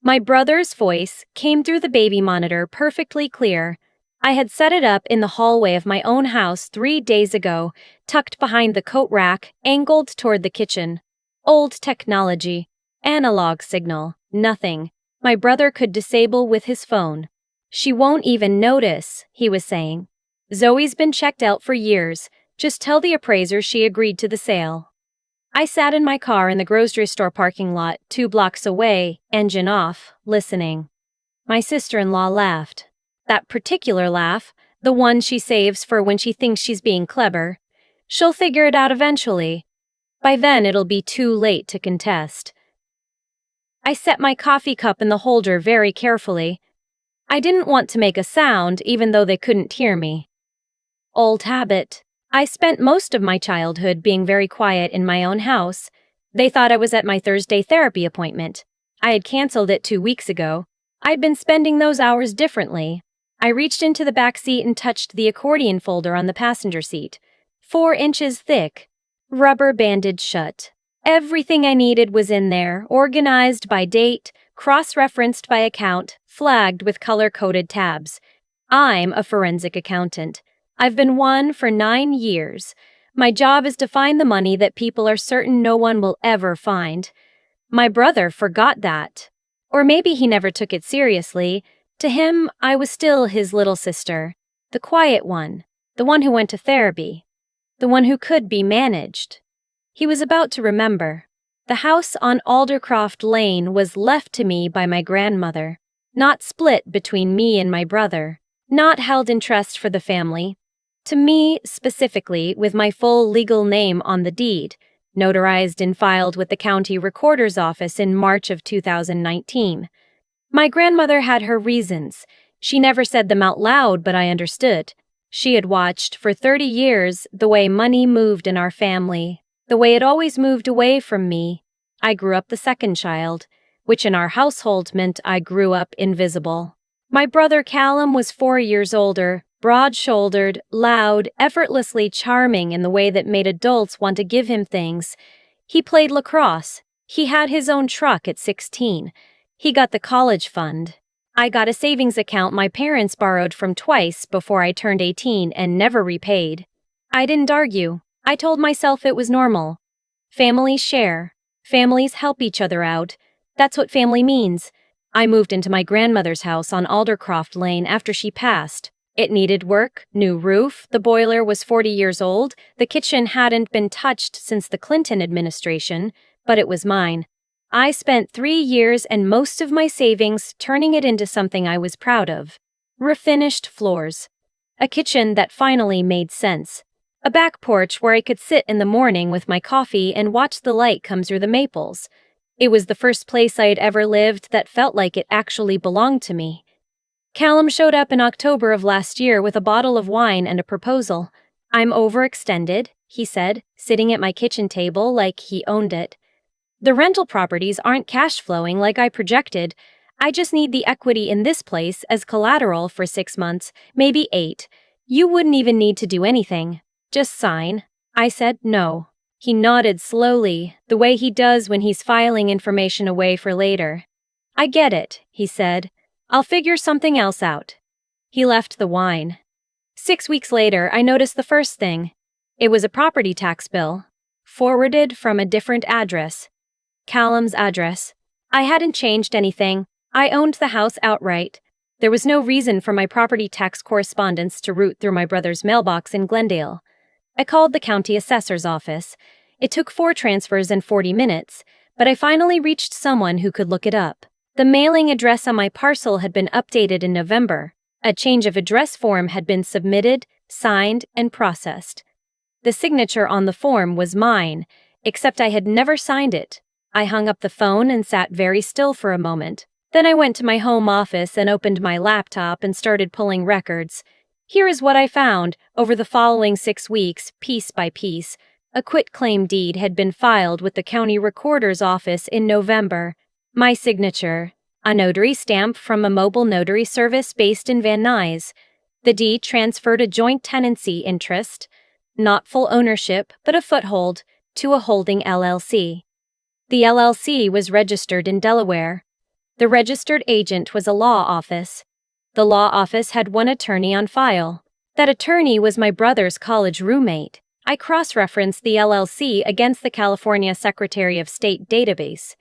My brother's voice came through the baby monitor perfectly clear. I had set it up in the hallway of my own house 3 days ago, tucked behind the coat rack, angled toward the kitchen. Old technology. Analog signal. Nothing. My brother could disable with his phone. She won't even notice, he was saying. Zoe's been checked out for years. Just tell the appraiser she agreed to the sale. I sat in my car in the grocery store parking lot 2 blocks away, engine off, listening. My sister-in-law laughed. That particular laugh, the one she saves for when she thinks she's being clever. She'll figure it out eventually. By then it'll be too late to contest. I set my coffee cup in the holder very carefully. I didn't want to make a sound even though they couldn't hear me. Old habit. I spent most of my childhood being very quiet in my own house. They thought I was at my Thursday therapy appointment. I had canceled it 2 weeks ago. I'd been spending those hours differently. I reached into the back seat and touched the accordion folder on the passenger seat. 4 inches thick. Rubber banded shut. Everything I needed was in there, organized by date, cross-referenced by account, flagged with color-coded tabs. I'm a forensic accountant. I've been one for 9 years. My job is to find the money that people are certain no one will ever find. My brother forgot that. Or maybe he never took it seriously. To him, I was still his little sister. The quiet one. The one who went to therapy. The one who could be managed. He was about to remember. The house on Aldercroft Lane was left to me by my grandmother. Not split between me and my brother. Not held in trust for the family. To me, specifically, with my full legal name on the deed, notarized and filed with the county recorder's office in March of 2019. My grandmother had her reasons. She never said them out loud, but I understood. She had watched, for 30 years, the way money moved in our family, the way it always moved away from me. I grew up the second child, which in our household meant I grew up invisible. My brother Callum was 4 years older, broad-shouldered, loud, effortlessly charming in the way that made adults want to give him things. He played lacrosse. He had his own truck at 16. He got the college fund. I got a savings account my parents borrowed from twice before I turned 18 and never repaid. I didn't argue. I told myself it was normal. Families share. Families help each other out. That's what family means. I moved into my grandmother's house on Aldercroft Lane after she passed. It needed work, new roof, the boiler was 40 years old, the kitchen hadn't been touched since the Clinton administration, but it was mine. I spent 3 years and most of my savings turning it into something I was proud of. Refinished floors. A kitchen that finally made sense. A back porch where I could sit in the morning with my coffee and watch the light come through the maples. It was the first place I had ever lived that felt like it actually belonged to me. Callum showed up in October of last year with a bottle of wine and a proposal. I'm overextended, he said, sitting at my kitchen table like he owned it. The rental properties aren't cash flowing like I projected. I just need the equity in this place as collateral for 6 months, maybe 8. You wouldn't even need to do anything. Just sign. I said no. He nodded slowly, the way he does when he's filing information away for later. I get it, he said. I'll figure something else out. He left the wine. 6 weeks later, I noticed the first thing. It was a property tax bill, forwarded from a different address. Callum's address. I hadn't changed anything. I owned the house outright. There was no reason for my property tax correspondence to route through my brother's mailbox in Glendale. I called the county assessor's office. It took 4 transfers and 40 minutes, but I finally reached someone who could look it up. The mailing address on my parcel had been updated in November. A change of address form had been submitted, signed, and processed. The signature on the form was mine, except I had never signed it. I hung up the phone and sat very still for a moment. Then I went to my home office and opened my laptop and started pulling records. Here is what I found. Over the following 6 weeks, piece by piece, a quitclaim deed had been filed with the county recorder's office in November. My signature, a notary stamp from a mobile notary service based in Van Nuys. The deed transferred a joint tenancy interest, not full ownership but a foothold, to a holding LLC. The LLC was registered in Delaware. The registered agent was a law office. The law office had one attorney on file. That attorney was my brother's college roommate. I cross-referenced the LLC against the California Secretary of State database.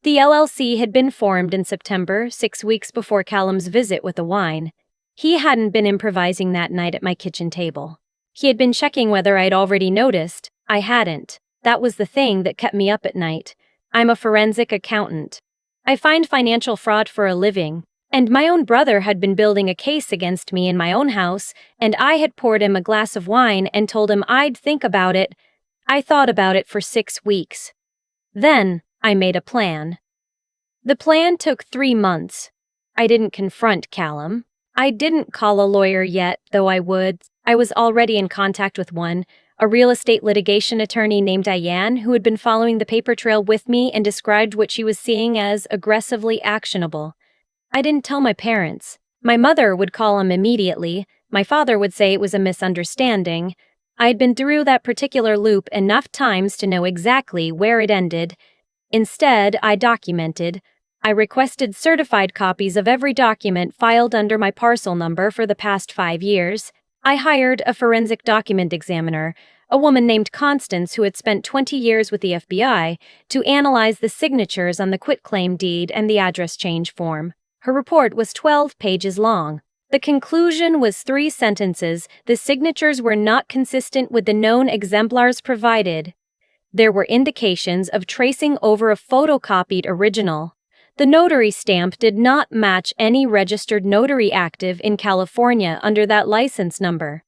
The LLC had been formed in September, 6 weeks before Callum's visit with the wine. He hadn't been improvising that night at my kitchen table. He had been checking whether I'd already noticed. I hadn't. That was the thing that kept me up at night. I'm a forensic accountant. I find financial fraud for a living, and my own brother had been building a case against me in my own house, and I had poured him a glass of wine and told him I'd think about it. I thought about it for 6 weeks. Then, I made a plan. The plan took 3 months. I didn't confront Callum. I didn't call a lawyer yet, though I would. I was already in contact with one, a real estate litigation attorney named Diane, who had been following the paper trail with me and described what she was seeing as aggressively actionable. I didn't tell my parents. My mother would call him immediately. My father would say it was a misunderstanding. I'd been through that particular loop enough times to know exactly where it ended. Instead, I documented. I requested certified copies of every document filed under my parcel number for the past 5 years. I hired a forensic document examiner, a woman named Constance who had spent 20 years with the FBI, to analyze the signatures on the quitclaim deed and the address change form. Her report was 12 pages long. The conclusion was 3 sentences. The signatures were not consistent with the known exemplars provided. There were indications of tracing over a photocopied original. The notary stamp did not match any registered notary active in California under that license number.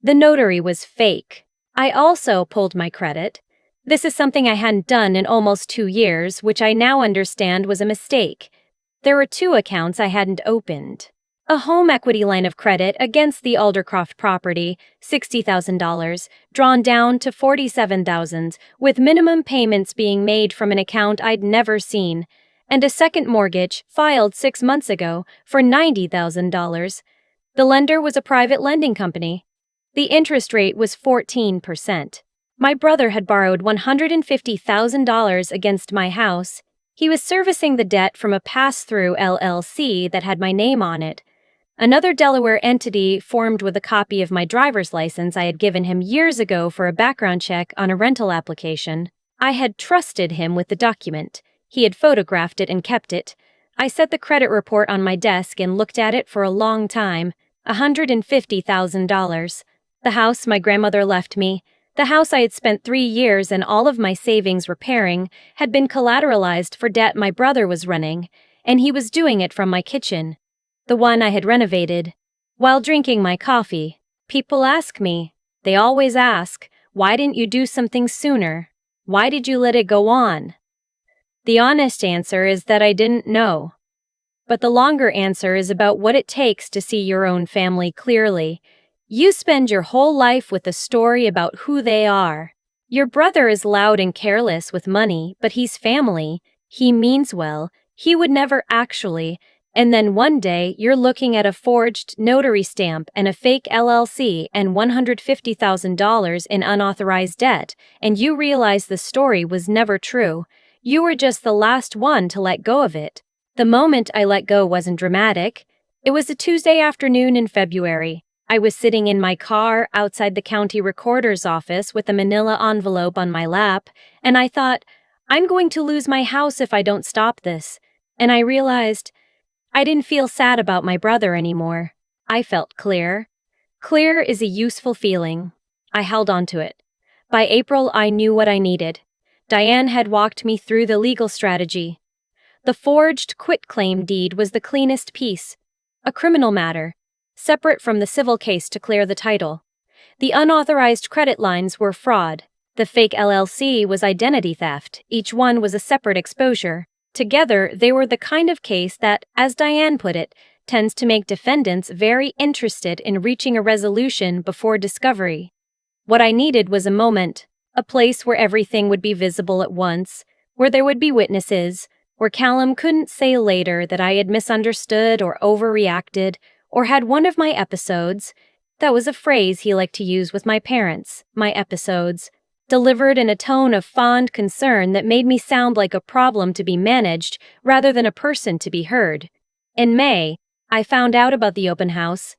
The notary was fake. I also pulled my credit. This is something I hadn't done in almost 2 years, which I now understand was a mistake. There were 2 accounts I hadn't opened. A home equity line of credit against the Aldercroft property, $60,000, drawn down to $47,000, with minimum payments being made from an account I'd never seen, and a second mortgage, filed 6 months ago, for $90,000. The lender was a private lending company. The interest rate was 14%. My brother had borrowed $150,000 against my house. He was servicing the debt from a pass-through LLC that had my name on it. Another Delaware entity formed with a copy of my driver's license I had given him years ago for a background check on a rental application. I had trusted him with the document. He had photographed it and kept it. I set the credit report on my desk and looked at it for a long time. $150,000. The house my grandmother left me, the house I had spent 3 years and all of my savings repairing, had been collateralized for debt my brother was running, and he was doing it from my kitchen, the one I had renovated. While drinking my coffee, people ask me, they always ask, why didn't you do something sooner? Why did you let it go on? The honest answer is that I didn't know. But the longer answer is about what it takes to see your own family clearly. You spend your whole life with a story about who they are. Your brother is loud and careless with money, but he's family. He means well. He would never actually. And then one day, you're looking at a forged notary stamp and a fake LLC and $150,000 in unauthorized debt, and you realize the story was never true. You were just the last one to let go of it. The moment I let go wasn't dramatic. It was a Tuesday afternoon in February. I was sitting in my car outside the county recorder's office with a manila envelope on my lap, and I thought, I'm going to lose my house if I don't stop this. And I realized I didn't feel sad about my brother anymore. I felt clear. Clear is a useful feeling. I held on to it. By April, I knew what I needed. Diane had walked me through the legal strategy. The forged quitclaim deed was the cleanest piece. A criminal matter, separate from the civil case to clear the title. The unauthorized credit lines were fraud. The fake LLC was identity theft. Each one was a separate exposure. Together, they were the kind of case that, as Diane put it, tends to make defendants very interested in reaching a resolution before discovery. What I needed was a moment, a place where everything would be visible at once, where there would be witnesses, where Callum couldn't say later that I had misunderstood or overreacted, or had one of my episodes. That was a phrase he liked to use with my parents, my episodes. delivered in a tone of fond concern that made me sound like a problem to be managed rather than a person to be heard. In May, I found out about the open house.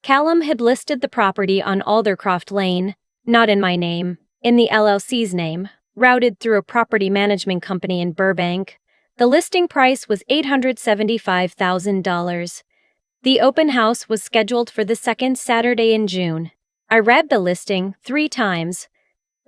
Callum had listed the property on Aldercroft Lane, not in my name, in the LLC's name, routed through a property management company in Burbank. The listing price was $875,000. The open house was scheduled for the second Saturday in June. I read the listing 3 times.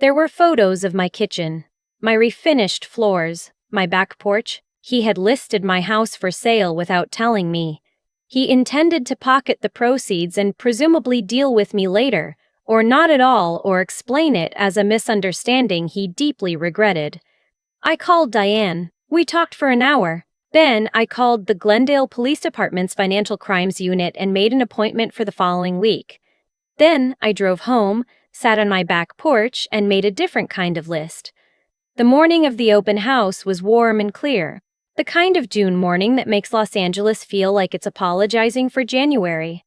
There were photos of my kitchen, my refinished floors, my back porch. He had listed my house for sale without telling me. He intended to pocket the proceeds and presumably deal with me later, or not at all, or explain it as a misunderstanding he deeply regretted. I called Diane. We talked for an hour. Then I called the Glendale Police Department's Financial Crimes Unit and made an appointment for the following week. Then I drove home, sat on my back porch, and made a different kind of list. The morning of the open house was warm and clear, the kind of June morning that makes Los Angeles feel like it's apologizing for January.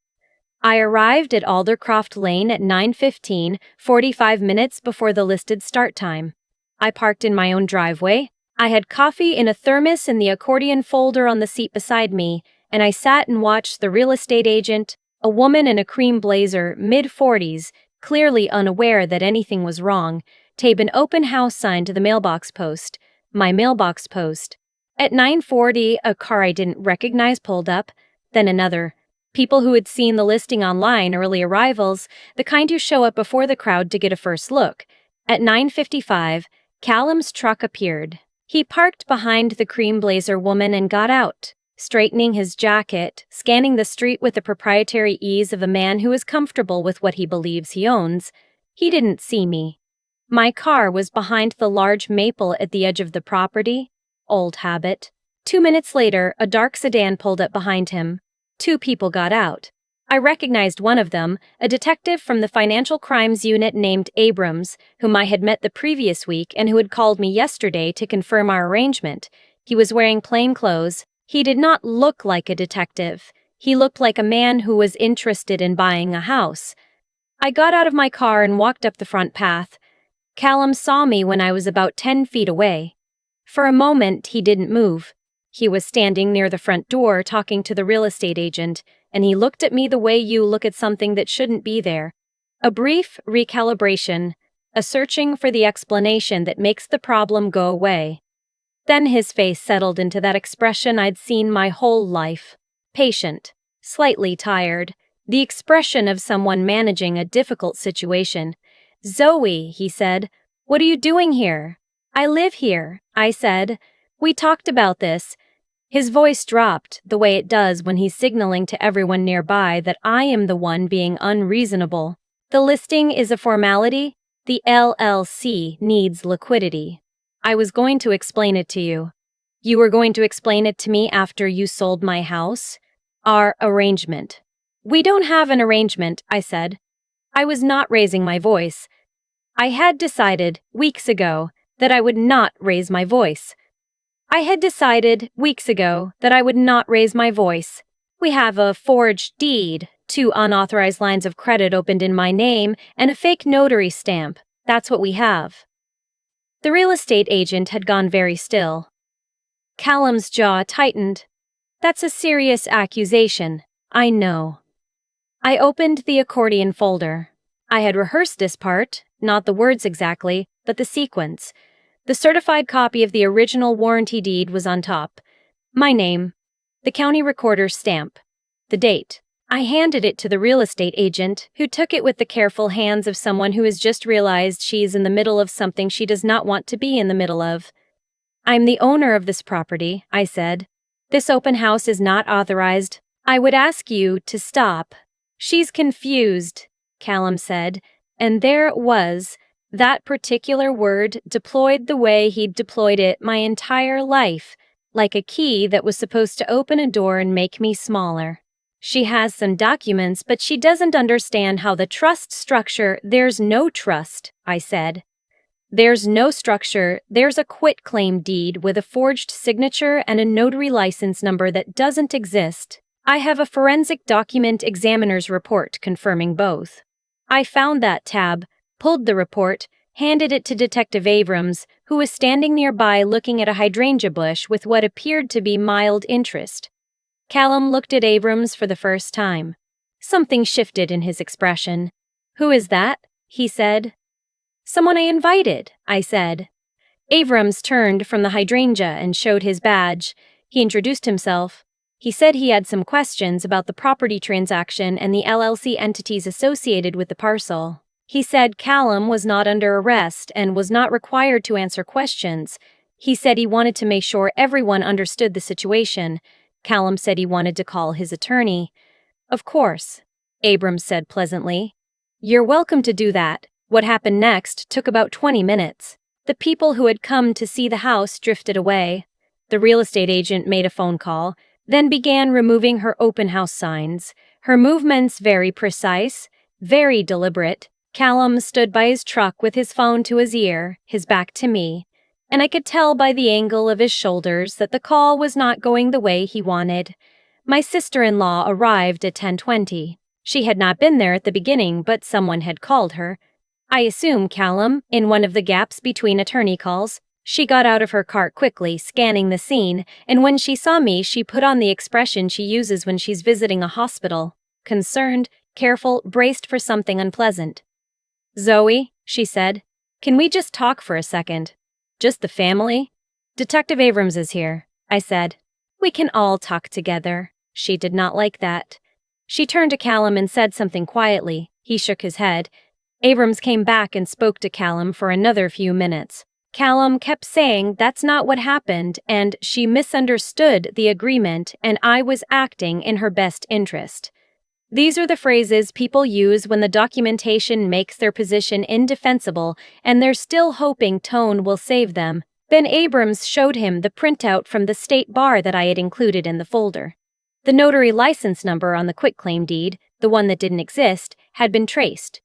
I arrived at Aldercroft Lane at 9:15, 45 minutes before the listed start time. I parked in my own driveway. I had coffee in a thermos in the accordion folder on the seat beside me, and I sat and watched the real estate agent, a woman in a cream blazer, mid-40s, clearly unaware that anything was wrong, tape an open house sign to the mailbox post, my mailbox post. At 9:40, a car I didn't recognize pulled up, then another. People who had seen the listing online, early arrivals, the kind who show up before the crowd to get a first look. At 9:55, Callum's truck appeared. He parked behind the cream blazer woman and got out, straightening his jacket, scanning the street with the proprietary ease of a man who is comfortable with what he believes he owns. He didn't see me. My car was behind the large maple at the edge of the property. Old habit. 2 minutes later, a dark sedan pulled up behind him. 2 people got out. I recognized one of them, a detective from the Financial Crimes Unit named Abrams, whom I had met the previous week and who had called me yesterday to confirm our arrangement. He was wearing plain clothes. He did not look like a detective. He looked like a man who was interested in buying a house. I got out of my car and walked up the front path. Callum saw me when I was about 10 feet away. For a moment, he didn't move. He was standing near the front door talking to the real estate agent, and he looked at me the way you look at something that shouldn't be there. A brief recalibration, a searching for the explanation that makes the problem go away. Then his face settled into that expression I'd seen my whole life. Patient, slightly tired, the expression of someone managing a difficult situation. "Zoe," he said, "what are you doing here?" "I live here," I said. "We talked about this." His voice dropped, the way it does when he's signaling to everyone nearby that I am the one being unreasonable. "The listing is a formality. The LLC needs liquidity. I was going to explain it to you. You were going to explain it to me after you sold my house? Our arrangement." "We don't have an arrangement," I said. I was not raising my voice. I had decided, weeks ago, that I would not raise my voice. I had decided, weeks ago, that I would not raise my voice. We have a forged deed, 2 unauthorized lines of credit opened in my name, and a fake notary stamp. That's what we have. The real estate agent had gone very still. Callum's jaw tightened. "That's a serious accusation. I know." I opened the accordion folder. I had rehearsed this part, not the words exactly, but the sequence. The certified copy of the original warranty deed was on top. My name. The county recorder's stamp. The date. I handed it to the real estate agent, who took it with the careful hands of someone who has just realized she is in the middle of something she does not want to be in the middle of. "I'm the owner of this property," I said. "This open house is not authorized. I would ask you to stop." "She's confused," Callum said, and there it was. That particular word deployed the way he'd deployed it my entire life, like a key that was supposed to open a door and make me smaller. "She has some documents, but she doesn't understand how the trust structure—" "There's no trust," I said. "There's no structure. There's a quitclaim deed with a forged signature and a notary license number that doesn't exist. I have a forensic document examiner's report confirming both." I found that tab, pulled the report, handed it to Detective Abrams, who was standing nearby looking at a hydrangea bush with what appeared to be mild interest. Callum looked at Abrams for the first time. Something shifted in his expression. "Who is that?" he said. "Someone I invited," I said. Abrams turned from the hydrangea and showed his badge. He introduced himself. He said he had some questions about the property transaction and the LLC entities associated with the parcel. He said Callum was not under arrest and was not required to answer questions. He said he wanted to make sure everyone understood the situation. Callum said he wanted to call his attorney. "Of course," Abrams said pleasantly. "You're welcome to do that." What happened next took about 20 minutes. The people who had come to see the house drifted away. The real estate agent made a phone call, then began removing her open house signs. Her movements very precise, very deliberate. Callum stood by his truck with his phone to his ear, his back to me, and I could tell by the angle of his shoulders that the call was not going the way he wanted. My sister-in-law arrived at 10:20. She had not been there at the beginning, but someone had called her. I assume Callum, in one of the gaps between attorney calls. She got out of her cart quickly, scanning the scene, and when she saw me, she put on the expression she uses when she's visiting a hospital. Concerned, careful, braced for something unpleasant. "Zoe," she said, "can we just talk for a second? Just the family?" "Detective Abrams is here," I said. "We can all talk together." She did not like that. She turned to Callum and said something quietly. He shook his head. Abrams came back and spoke to Callum for another few minutes. Callum kept saying that's not what happened, and she misunderstood the agreement, and I was acting in her best interest. These are the phrases people use when the documentation makes their position indefensible and they're still hoping tone will save them. Then Abrams showed him the printout from the state bar that I had included in the folder. The notary license number on the quitclaim deed, the one that didn't exist, had been traced.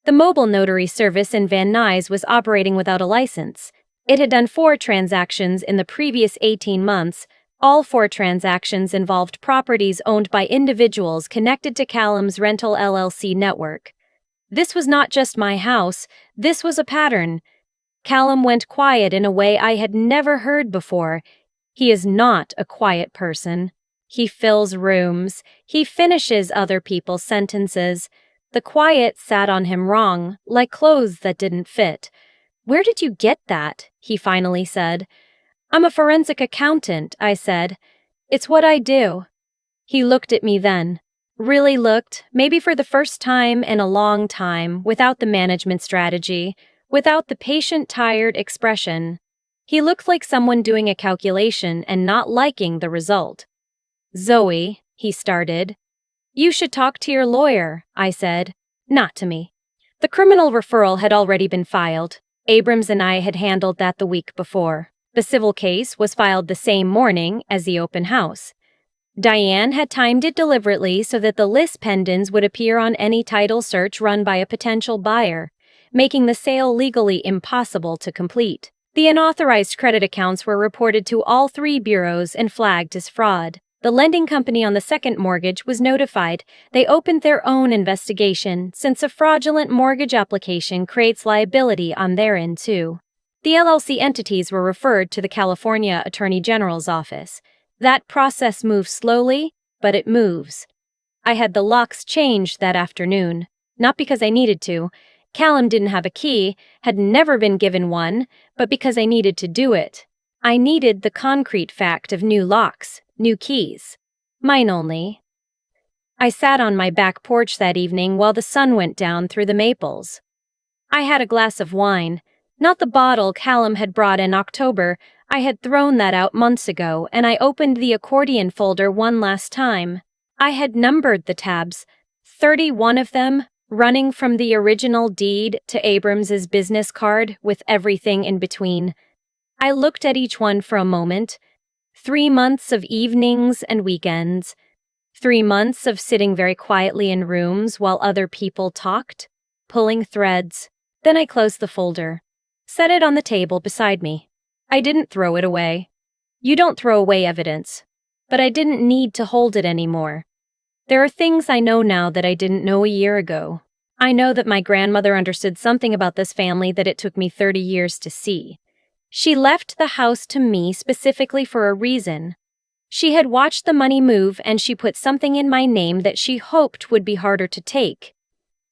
The mobile notary service in Van Nuys was operating without a license. It had done 4 transactions in the previous 18 months. All 4 transactions involved properties owned by individuals connected to Callum's rental LLC network. This was not just my house, this was a pattern. Callum went quiet in a way I had never heard before. He is not a quiet person. He fills rooms. He finishes other people's sentences. The quiet sat on him wrong, like clothes that didn't fit. "Where did you get that?" he finally said. "I'm a forensic accountant," I said. "It's what I do." He looked at me then. Really looked, maybe for the first time in a long time, without the management strategy, without the patient, tired expression. He looked like someone doing a calculation and not liking the result. "Zoe," he started. "You should talk to your lawyer," I said. "Not to me." The criminal referral had already been filed. Abrams and I had handled that the week before. The civil case was filed the same morning as the open house. Diane had timed it deliberately so that the list pendants would appear on any title search run by a potential buyer, making the sale legally impossible to complete. The unauthorized credit accounts were reported to all 3 bureaus and flagged as fraud. The lending company on the second mortgage was notified. They opened their own investigation, since a fraudulent mortgage application creates liability on their end too. The LLC entities were referred to the California Attorney General's office. That process moves slowly, but it moves. I had the locks changed that afternoon, not because I needed to. Callum didn't have a key, had never been given one, but because I needed to do it. I needed the concrete fact of new locks, new keys. Mine only. I sat on my back porch that evening while the sun went down through the maples. I had a glass of wine, not the bottle Callum had brought in October. I had thrown that out months ago, and I opened the accordion folder one last time. I had numbered the tabs, 31 of them, running from the original deed to Abrams's business card with everything in between. I looked at each one for a moment. 3 months of evenings and weekends. 3 months of sitting very quietly in rooms while other people talked, pulling threads. Then I closed the folder, set it on the table beside me. I didn't throw it away. You don't throw away evidence. But I didn't need to hold it anymore. There are things I know now that I didn't know a year ago. I know that my grandmother understood something about this family that it took me 30 years to see. She left the house to me specifically for a reason. She had watched the money move and she put something in my name that she hoped would be harder to take.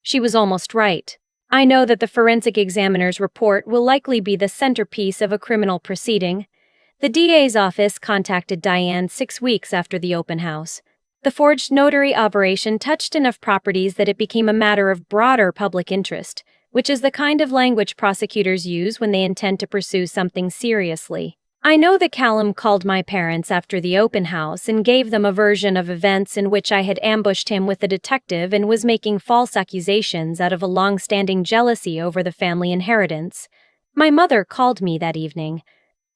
She was almost right. I know that the forensic examiner's report will likely be the centerpiece of a criminal proceeding. The DA's office contacted Diane 6 weeks after the open house. The forged notary operation touched enough properties that it became a matter of broader public interest, which is the kind of language prosecutors use when they intend to pursue something seriously. I know that Callum called my parents after the open house and gave them a version of events in which I had ambushed him with a detective and was making false accusations out of a long-standing jealousy over the family inheritance. My mother called me that evening.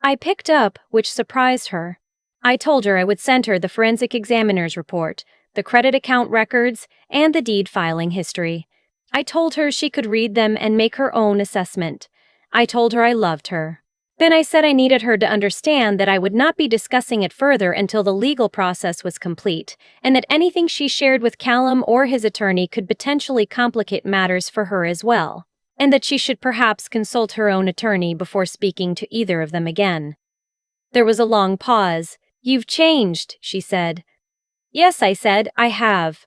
I picked up, which surprised her. I told her I would send her the forensic examiner's report, the credit account records, and the deed filing history. I told her she could read them and make her own assessment. I told her I loved her. Then I said I needed her to understand that I would not be discussing it further until the legal process was complete, and that anything she shared with Callum or his attorney could potentially complicate matters for her as well, and that she should perhaps consult her own attorney before speaking to either of them again. There was a long pause. "You've changed," she said. "Yes," I said, "I have.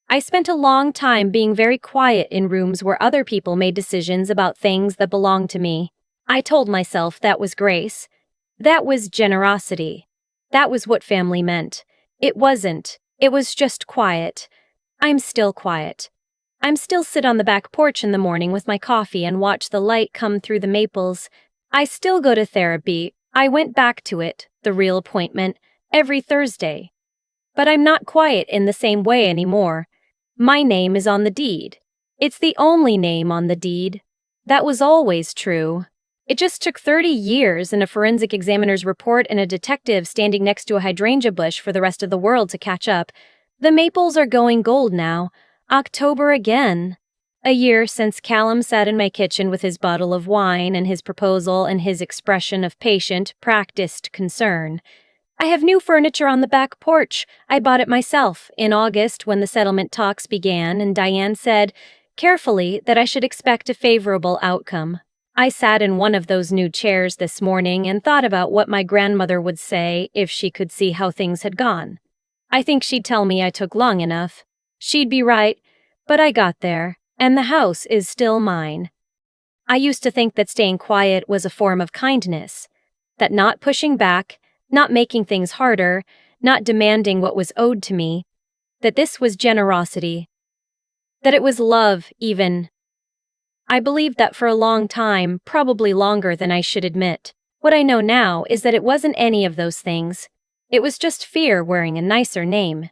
I spent a long time being very quiet in rooms where other people made decisions about things that belonged to me. I told myself that was grace. That was generosity. That was what family meant. It wasn't. It was just quiet. I'm still quiet. I'm still sit on the back porch in the morning with my coffee and watch the light come through the maples. I still go to therapy. I went back to it, the real appointment, every Thursday. But I'm not quiet in the same way anymore. My name is on the deed. It's the only name on the deed. That was always true. It just took 30 years and a forensic examiner's report and a detective standing next to a hydrangea bush for the rest of the world to catch up. The maples are going gold now. October again. A year since Callum sat in my kitchen with his bottle of wine and his proposal and his expression of patient, practiced concern. I have new furniture on the back porch. I bought it myself in August when the settlement talks began, and Diane said, carefully, that I should expect a favorable outcome. I sat in one of those new chairs this morning and thought about what my grandmother would say if she could see how things had gone. I think she'd tell me I took long enough. She'd be right, but I got there, and the house is still mine. I used to think that staying quiet was a form of kindness, that not pushing back, not making things harder, not demanding what was owed to me, that this was generosity, that it was love, even. I believed that for a long time, probably longer than I should admit. What I know now is that it wasn't any of those things. It was just fear wearing a nicer name.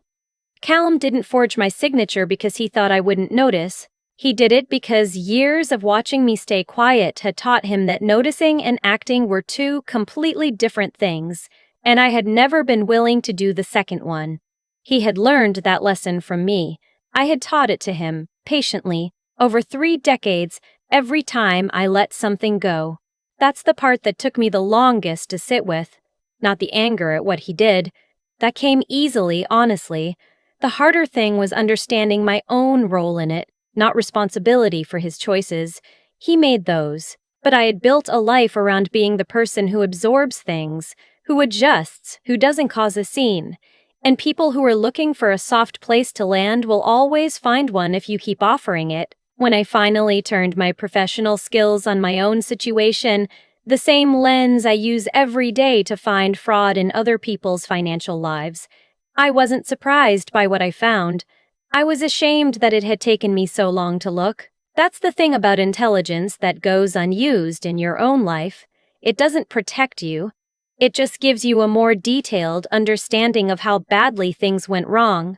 Callum didn't forge my signature because he thought I wouldn't notice. He did it because years of watching me stay quiet had taught him that noticing and acting were two completely different things, and I had never been willing to do the second one. He had learned that lesson from me. I had taught it to him, patiently, over 3 decades, every time I let something go. That's the part that took me the longest to sit with. Not the anger at what he did. That came easily, honestly. The harder thing was understanding my own role in it, not responsibility for his choices. He made those. But I had built a life around being the person who absorbs things, who adjusts, who doesn't cause a scene. And people who are looking for a soft place to land will always find one if you keep offering it. When I finally turned my professional skills on my own situation, the same lens I use every day to find fraud in other people's financial lives, I wasn't surprised by what I found. I was ashamed that it had taken me so long to look. That's the thing about intelligence that goes unused in your own life. It doesn't protect you. It just gives you a more detailed understanding of how badly things went wrong.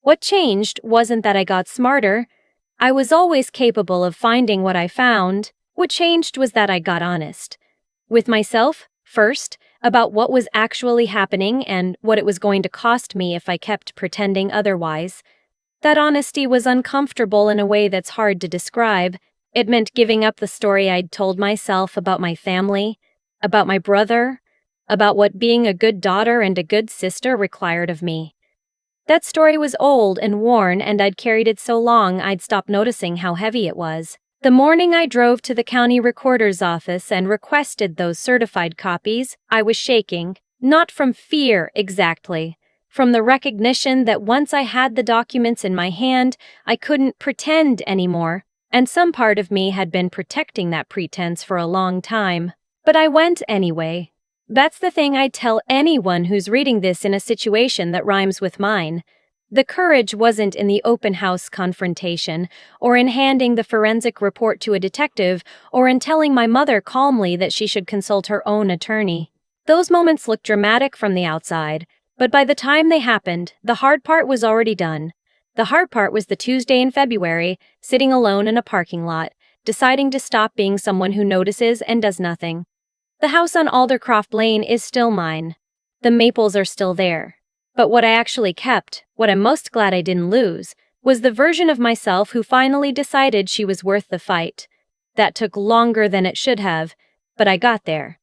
What changed wasn't that I got smarter. I was always capable of finding what I found. What changed was that I got honest. With myself, first, about what was actually happening and what it was going to cost me if I kept pretending otherwise. That honesty was uncomfortable in a way that's hard to describe. It meant giving up the story I'd told myself about my family, about my brother, about what being a good daughter and a good sister required of me. That story was old and worn, and I'd carried it so long I'd stopped noticing how heavy it was. The morning I drove to the county recorder's office and requested those certified copies, I was shaking, not from fear exactly, from the recognition that once I had the documents in my hand, I couldn't pretend anymore, and some part of me had been protecting that pretense for a long time. But I went anyway. That's the thing I'd tell anyone who's reading this in a situation that rhymes with mine. The courage wasn't in the open house confrontation, or in handing the forensic report to a detective, or in telling my mother calmly that she should consult her own attorney. Those moments looked dramatic from the outside, but by the time they happened, the hard part was already done. The hard part was the Tuesday in February, sitting alone in a parking lot, deciding to stop being someone who notices and does nothing. The house on Aldercroft Lane is still mine. The maples are still there. But what I actually kept, what I'm most glad I didn't lose, was the version of myself who finally decided she was worth the fight. That took longer than it should have, but I got there.